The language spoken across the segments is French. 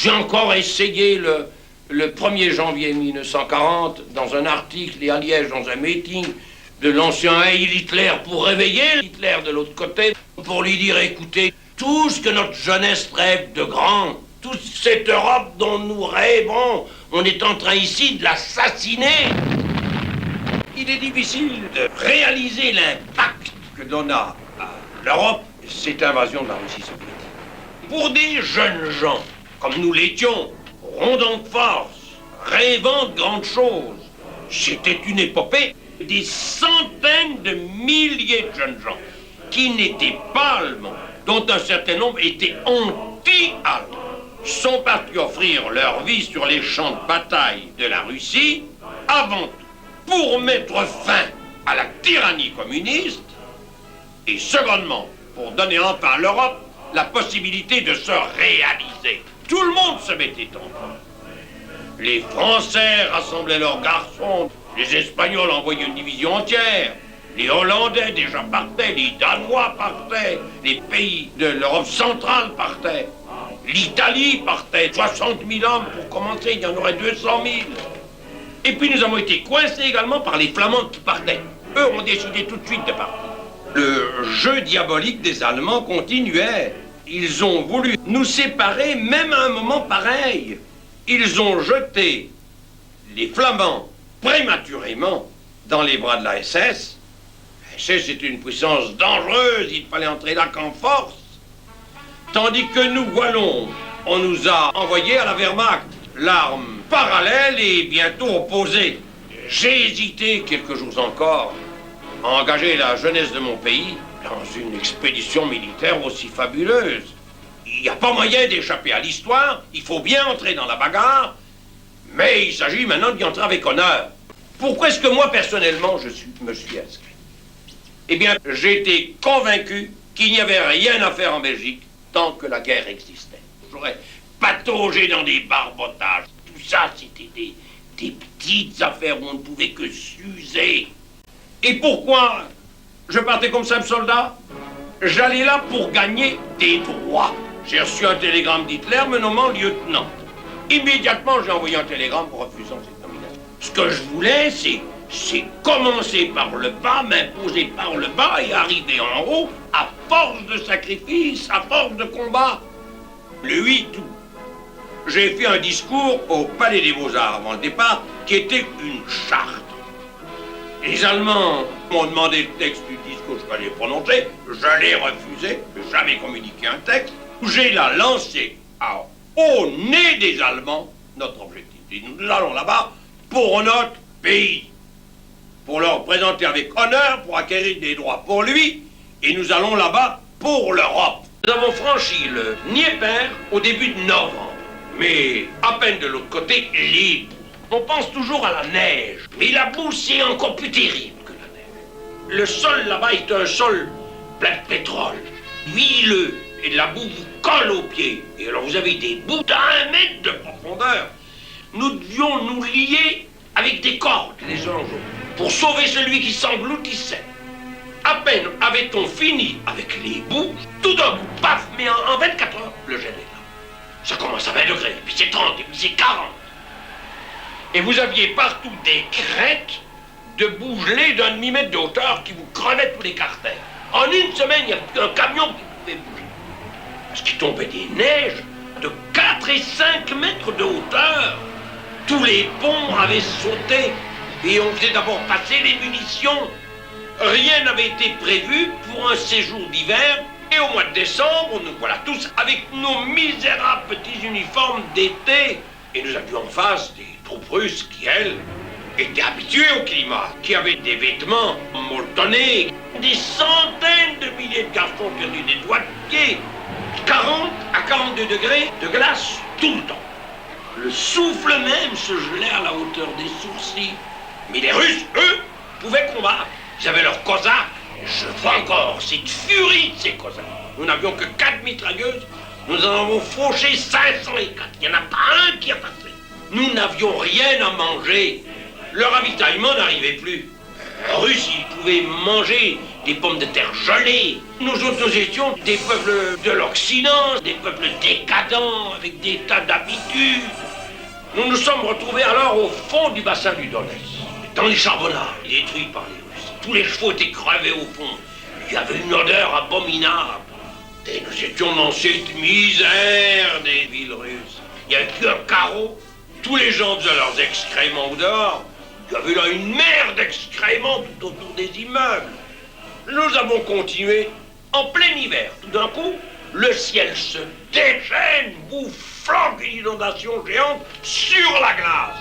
J'ai encore essayé le 1er janvier 1940, dans un article et à Liège, dans un meeting, de l'ancien Heil Hitler pour réveiller Hitler de l'autre côté, pour lui dire, écoutez, tout ce que notre jeunesse rêve de grand, toute cette Europe dont nous rêvons, on est en train ici de l'assassiner. Il est difficile de réaliser l'impact que donna à l'Europe cette invasion de la Russie soviétique. Pour des jeunes gens, comme nous l'étions, rondant de force, rêvant de grandes choses, c'était une épopée. Des centaines de milliers de jeunes gens qui n'étaient pas allemands, dont un certain nombre étaient anti-allemands, sont partis offrir leur vie sur les champs de bataille de la Russie, avant tout pour mettre fin à la tyrannie communiste, et secondement, pour donner enfin à l'Europe la possibilité de se réaliser. Tout le monde se mettait en place. Les Français rassemblaient leurs garçons, les Espagnols envoyaient une division entière, les Hollandais déjà partaient, les Danois partaient, les pays de l'Europe centrale partaient, l'Italie partait, 60 000 hommes pour commencer, il y en aurait 200 000. Et puis nous avons été coincés également par les Flamands qui partaient. Eux ont décidé tout de suite de partir. Le jeu diabolique des Allemands continuait. Ils ont voulu nous séparer même à un moment pareil. Ils ont jeté les Flamands prématurément dans les bras de la SS. La SS est une puissance dangereuse, il fallait entrer là qu'en force. Tandis que nous, Wallons, on nous a envoyés à la Wehrmacht, l'arme parallèle et bientôt opposée. J'ai hésité quelques jours encore à engager la jeunesse de mon pays dans une expédition militaire aussi fabuleuse. Il n'y a pas moyen d'échapper à l'histoire, il faut bien entrer dans la bagarre, mais il s'agit maintenant d'y entrer avec honneur. Pourquoi est-ce que moi, personnellement, me suis inscrit? Eh bien, j'ai été convaincu qu'il n'y avait rien à faire en Belgique tant que la guerre existait. J'aurais pataugé dans des barbotages. Tout ça, c'était des petites affaires où on ne pouvait que s'user. Et pourquoi je partais comme simple soldat? J'allais là pour gagner des droits. J'ai reçu un télégramme d'Hitler me nommant lieutenant. Immédiatement, j'ai envoyé un télégramme pour refusant cette nomination. Ce que je voulais, c'est commencer par le bas, m'imposer par le bas et arriver en haut à force de sacrifice, à force de combat. Le 8 août, j'ai fait un discours au Palais des Beaux-Arts avant le départ qui était une charte. Les Allemands m'ont demandé le texte du discours que je fallait prononcer, je l'ai refusé, je n'ai jamais communiqué un texte. J'ai là lancé au nez des Allemands notre objectif. Et nous allons là-bas pour notre pays, pour leur présenter avec honneur, pour acquérir des droits pour lui, et nous allons là-bas pour l'Europe. Nous avons franchi le Dniepr au début de novembre, mais à peine de l'autre côté, libre. On pense toujours à la neige, mais la boue, c'est encore plus terrible que la neige. Le sol là-bas est un sol plein de pétrole, huileux, et la boue vous colle aux pieds. Et alors vous avez des bouts d'1 mètre de profondeur. Nous devions nous lier avec des cordes les uns aux autres pour sauver celui qui s'engloutissait. À peine avait-on fini avec les bouts, tout d'un coup, paf, mais en 24 heures, le gel est là. Ça commence à 20 degrés, puis c'est 30, et puis c'est 40. Et vous aviez partout des crêtes de boue gelée d'1,5 mètre de hauteur qui vous crevaient tous les carters. En une semaine, il n'y a plus qu'un camion qui pouvait bouger. Parce qu'il tombait des neiges de 4 et 5 mètres de hauteur. Tous les ponts avaient sauté et on faisait d'abord passer les munitions. Rien n'avait été prévu pour un séjour d'hiver. Et au mois de décembre, nous voilà tous avec nos misérables petits uniformes d'été. Et nous avions en face des troupes russes qui, elles, étaient habituées au climat, qui avaient des vêtements molletonnés, des centaines de milliers de garçons perdus des doigts de pied, 40 à 42 degrés de glace tout le temps. Le souffle même se gelait à la hauteur des sourcils. Mais les Russes, eux, pouvaient combattre. Ils avaient leurs cosaques. Je vois encore cette furie de ces cosaques. Nous n'avions que 4 mitrailleuses. Nous en avons fauché 504. Il n'y en a pas un qui a passé. Nous n'avions rien à manger. Le ravitaillement n'arrivait plus. Russes, ils pouvaient manger des pommes de terre gelées. Nous autres, nous étions des peuples de l'Occident, des peuples décadents, avec des tas d'habitudes. Nous nous sommes retrouvés alors au fond du bassin du Donetsk, dans les charbonnages, détruits par les Russes. Tous les chevaux étaient crevés au fond. Il y avait une odeur abominable. Et nous étions dans cette misère des villes russes. Il n'y avait qu'un carreau. Tous les gens faisaient leurs excréments au dehors. Il y avait là une mer d'excréments tout autour des immeubles. Nous avons continué en plein hiver. Tout d'un coup, le ciel se déchaîne, bouflant une inondation géante sur la glace.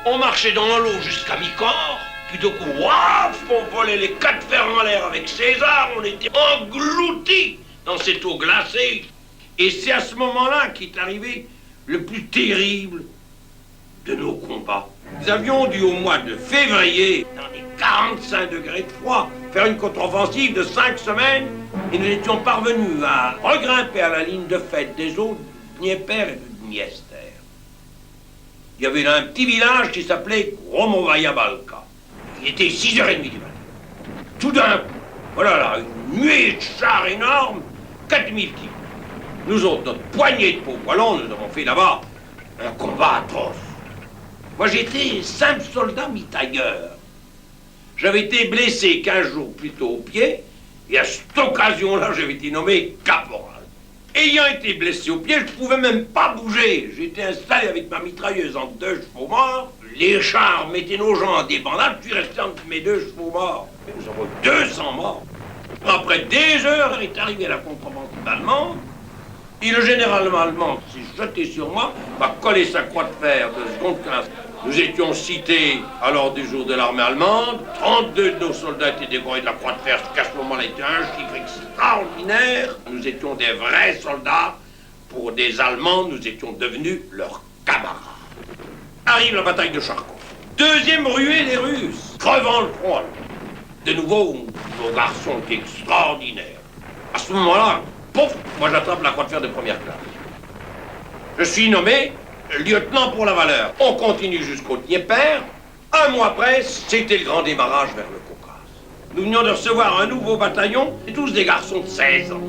On marchait dans l'eau jusqu'à mi-corps, puis de coup, waf, on volait les quatre fers en l'air avec César, on était engloutis dans cette eau glacée. Et c'est à ce moment-là qu'est arrivé le plus terrible de nos combats. Nous avions dû au mois de février, dans les 45 degrés de froid, faire une contre-offensive de 5 semaines et nous étions parvenus à regrimper à la ligne de fête des eaux de Dnieper et de Dniester. Il y avait là un petit village qui s'appelait Gromovaya Balka. Il était 6h30 du matin. Tout d'un coup, voilà là, une nuée de chars énormes, 4000 types. Nous autres, notre poignée de pauvres wallons, nous avons fait là-bas un combat atroce. Moi, j'étais simple soldat mi-tailleur. J'avais été blessé 15 jours plus tôt au pied, et à cette occasion-là, j'avais été nommé caporal. Ayant été blessé au pied, je ne pouvais même pas bouger. J'étais installé avec ma mitrailleuse entre deux chevaux morts. Les chars mettaient nos gens en débandade, puis restais entre mes deux chevaux morts. Et nous avons 200 morts. Après des heures, est arrivée la contre-offensive allemande. Et le général allemand s'est jeté sur moi, m'a collé sa croix de fer de seconde classe. Nous étions cités à l'ordre du jour de l'armée allemande. 32 de nos soldats étaient décorés de la croix de fer, ce qu'à ce moment-là était un chiffre extraordinaire. Nous étions des vrais soldats. Pour des Allemands, nous étions devenus leurs camarades. Arrive la bataille de Charkov. Deuxième ruée des Russes, crevant le front. De nouveau, nos garçons étaient extraordinaires. À ce moment-là, pouf, moi j'attrape la croix de fer de première classe. Je suis nommé lieutenant pour la valeur. On continue jusqu'au Dnieper. Un mois après, c'était le grand démarrage vers le Caucase. Nous venions de recevoir un nouveau bataillon, et tous des garçons de 16 ans.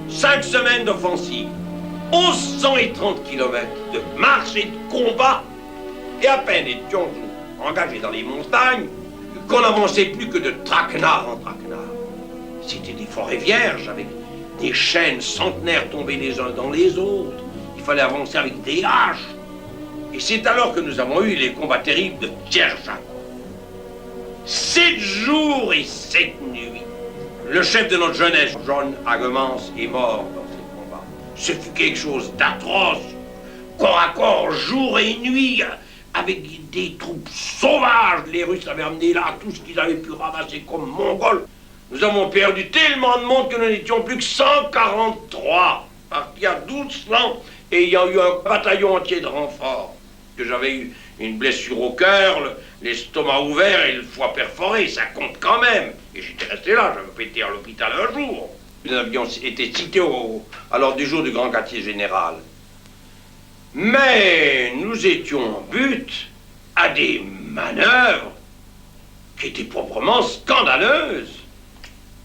5 semaines d'offensive, 1130 km de marche et de combat. Et à peine étions-nous engagés dans les montagnes qu'on n'avançait plus que de traquenard en traquenard. C'était des forêts vierges avec des chênes centenaires tombés les uns dans les autres. Il fallait avancer avec des haches. Et c'est alors que nous avons eu les combats terribles de Tcherjak. 7 jours et 7 nuits. Le chef de notre jeunesse, John Hagemans, est mort dans ces combats. Ce fut quelque chose d'atroce. Corps à corps, jour et nuit, avec des troupes sauvages. Les Russes avaient amené là tout ce qu'ils avaient pu ramasser comme Mongols. Nous avons perdu tellement de monde que nous n'étions plus que 143. Partis à 1200, et il y a eu un bataillon entier de renforts. Que j'avais eu une blessure au cœur, l'estomac ouvert et le foie perforé, ça compte quand même. Et j'étais resté là, j'avais été à l'hôpital un jour. Nous avions été cités à l'ordre du jour du grand quartier général. Mais nous étions en but à des manœuvres qui étaient proprement scandaleuses.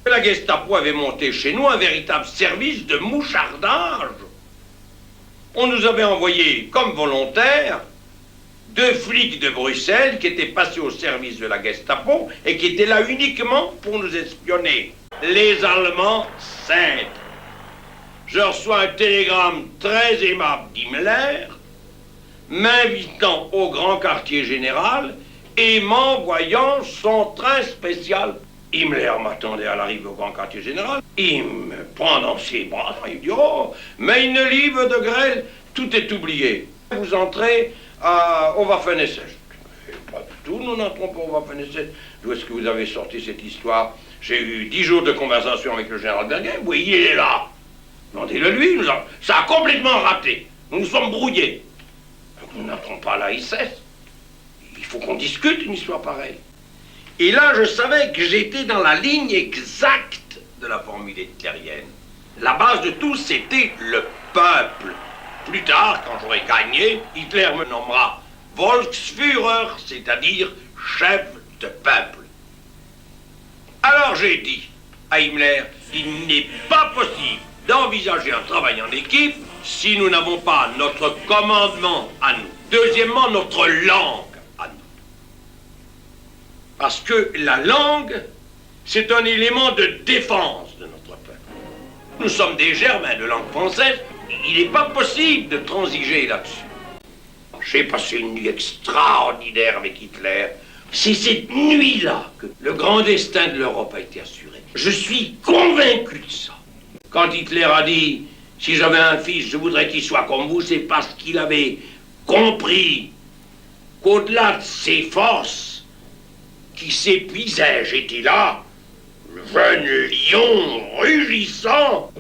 La Gestapo avait monté chez nous un véritable service de mouchardage. On nous avait envoyé comme volontaires 2 flics de Bruxelles qui étaient passés au service de la Gestapo et qui étaient là uniquement pour nous espionner. Les Allemands cèdent. Je reçois un télégramme très aimable d'Himmler m'invitant au grand quartier général et m'envoyant son train spécial. Himmler m'attendait à l'arrivée au grand quartier général. Il me prend dans ses bras, il dit « Oh, mais une livre de grêle, tout est oublié. Vous entrez au Waffen-SS. » Pas du tout, nous n'entrons pas au Waffen-SS. D'où est-ce que vous avez sorti cette histoire? J'ai eu 10 jours de conversation avec le général Berger. Oui, il est là. Demandez-le lui, ça a complètement raté. Nous nous sommes brouillés. Donc nous n'entrons pas à la SS. Il faut qu'on discute une histoire pareille. Et là, je savais que j'étais dans la ligne exacte de la formule hitlérienne. La base de tout, c'était le peuple. Plus tard, quand j'aurai gagné, Hitler me nommera Volksführer, c'est-à-dire chef de peuple. Alors j'ai dit à Himmler, il n'est pas possible d'envisager un travail en équipe si nous n'avons pas notre commandement à nous. Deuxièmement, notre langue à nous. Parce que la langue, c'est un élément de défense de notre peuple. Nous sommes des Germains de langue française, il n'est pas possible de transiger là-dessus. J'ai passé une nuit extraordinaire avec Hitler. C'est cette nuit-là que le grand destin de l'Europe a été assuré. Je suis convaincu de ça. Quand Hitler a dit « Si j'avais un fils, je voudrais qu'il soit comme vous », c'est parce qu'il avait compris qu'au-delà de ses forces qui s'épuisaient, j'étais là, le jeune lion rugissant.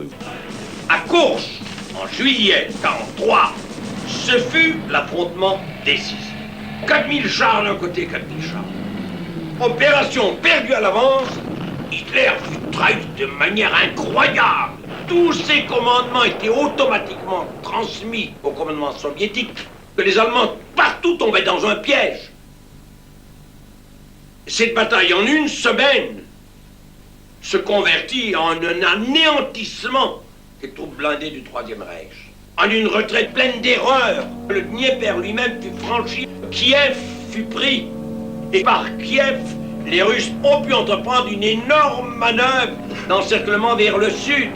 À Courche, en juillet 1943, ce fut l'affrontement décisif. 4000 chars d'un côté, 4000 chars. Opération perdue à l'avance, Hitler fut trahi de manière incroyable. Tous ses commandements étaient automatiquement transmis au commandement soviétique, que les Allemands partout tombaient dans un piège. Cette bataille, en une semaine, se convertit en un anéantissement des troupes blindées du Troisième Reich. En une retraite pleine d'erreurs. Le Dniepr lui-même fut franchi, Kiev fut pris. Et par Kiev, les Russes ont pu entreprendre une énorme manœuvre d'encerclement vers le sud.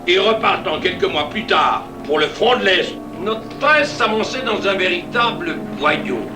Et repartant quelques mois plus tard pour le front de l'Est, notre train s'avançait dans un véritable boyau.